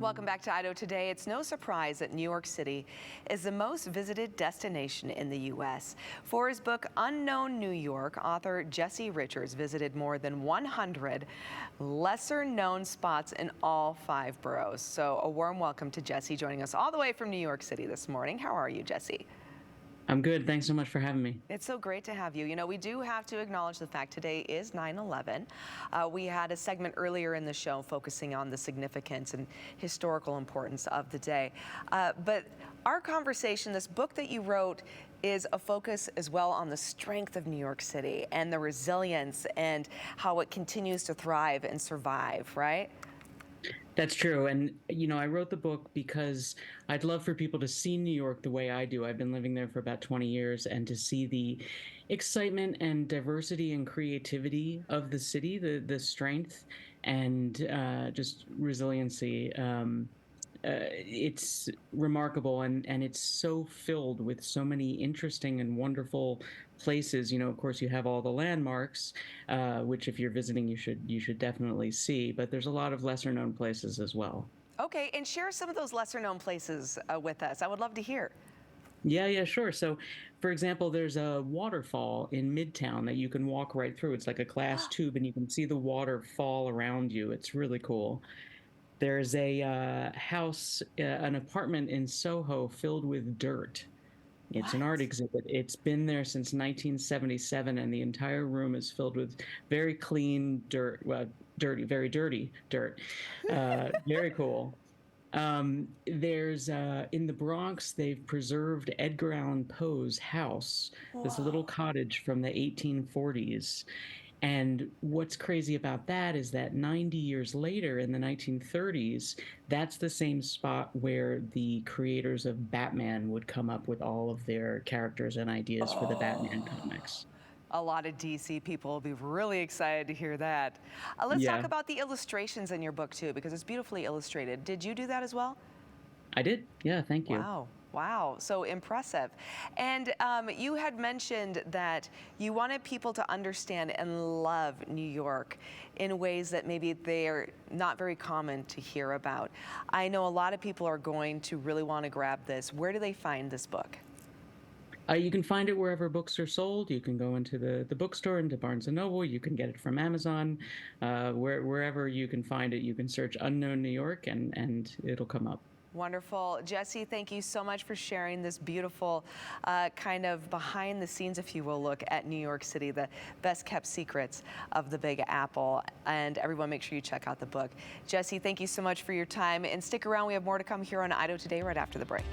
Welcome back to Idaho Today. It's no surprise that New York City is the most visited destination in the U.S. For his book, Unknown New York, author Jesse Richards visited more than 100 lesser-known spots in all 5 boroughs. So a warm welcome to Jesse, joining us all the way from New York City this morning. How are you, Jesse? I'm good. Thanks so much for having me. It's so great to have you. You know, we do have to acknowledge the fact today is 9/11. We had a segment earlier in the show focusing on the significance and historical importance of the day. But our conversation, this book that you wrote, is a focus as well on the strength of New York City and the resilience and how it continues to thrive and survive, right? That's true. And, I wrote the book because I'd love for people to see New York the way I do. I've been living there for about 20 years, and to see the excitement and diversity and creativity of the city, the strength and just resiliency. It's remarkable, and it's so filled with so many interesting and wonderful places. Of course, you have all the landmarks, which if you're visiting, you should definitely see. But there's a lot of lesser known places as well. Okay, and share some of those lesser known places with us. I would love to hear. Yeah, sure. So, for example, there's a waterfall in Midtown that you can walk right through. It's like a glass tube, and you can see the water fall around you. It's really cool. There's a house, an apartment in Soho filled with dirt. It's an art What? exhibit. It's been there since 1977, and the entire room is filled with very clean dirt, well, very dirty dirt. Very cool. There's in the Bronx, they've preserved Edgar Allan Poe's house, this little Whoa. cottage from the 1840s. And what's crazy about that is that 90 years later, in the 1930s, that's the same spot where the creators of Batman would come up with all of their characters and ideas for the Batman Oh. comics. A lot of DC people will be really excited to hear that. Let's talk Yeah, about the illustrations in your book too, because it's beautifully illustrated. Did you do that as well? I did. Yeah, thank you. Wow. Wow, so impressive. And you had mentioned that you wanted people to understand and love New York in ways that maybe they're not very common to hear about. I know a lot of people are going to really want to grab this. Where do they find this book? You can find it wherever books are sold. You can go into the bookstore, into Barnes and Noble. You can get it from Amazon. Wherever you can find it, you can search Unknown New York, and it'll come up. Wonderful. Jesse, thank you so much for sharing this beautiful kind of behind the scenes, if you will, look at New York City, the best kept secrets of the Big Apple. And everyone, make sure you check out the book. Jesse, thank you so much for your time. And stick around. We have more to come here on Idaho Today right after the break.